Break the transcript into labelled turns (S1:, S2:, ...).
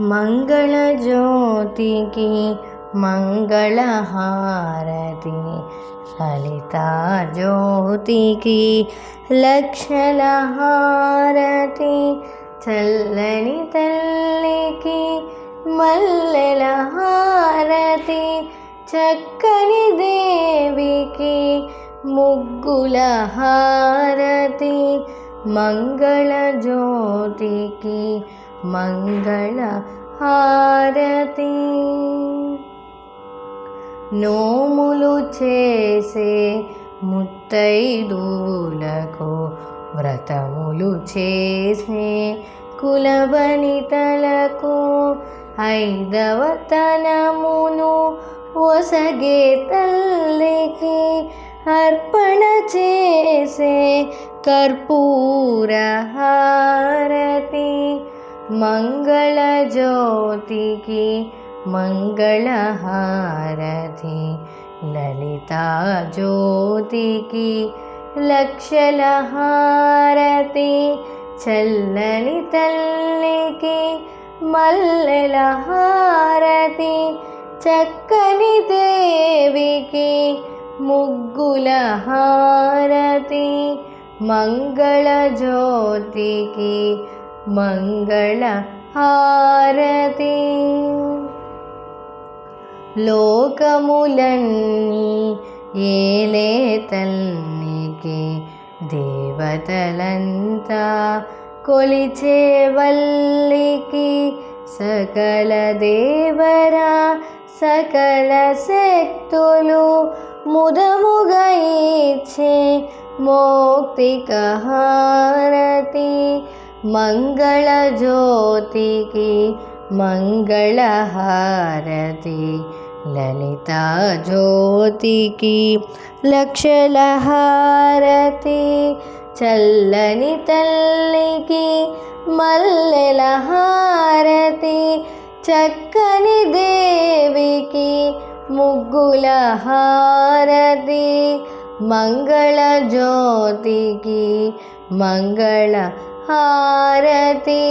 S1: మంగళజ్యోతికి మంగళహారతి, లలితా జ్యోతికి లక్షల హారతి, చల్లని తల్లికి మల్లెల హారతి, చక్కని దేవికి ముగ్గుల హారతి, మంగళజ్యోతికి మంగళ హారతి. నోములు చేసే ముత్తైదువులకు, వ్రతములు చేసే కులవనితలకు, ఐదవతనమును ఒసగే తల్లికి, అర్పణ చేసే కర్పూర హారతి, మంగళజ్యోతికి మంగళహారతి, లలితా జ్యోతికి లక్షల హారతి, చల్లని తల్లికి మల్లెల హారతి, చక్కని దేవికి ముగ్గుల హారతి, మంగళజ్యోతికి మంగళ హారతి. లోకములన్నీ ఏలే తల్లికి, దేవతలంతా కొలిచే వల్లికి, సకల దేవరా సకల శక్తులు ముదముగా ఇచ్చే మౌక్తిక హారతి, మంగళజ్యోతికి మంగళహారతి, లలితా జ్యోతికి లక్షల హారతి, చల్లని తల్లికి మల్లెల హారతి, చక్కని దేవికి ముగ్గుల హారతి, మంగళజ్యోతికి మంగళ హారతి.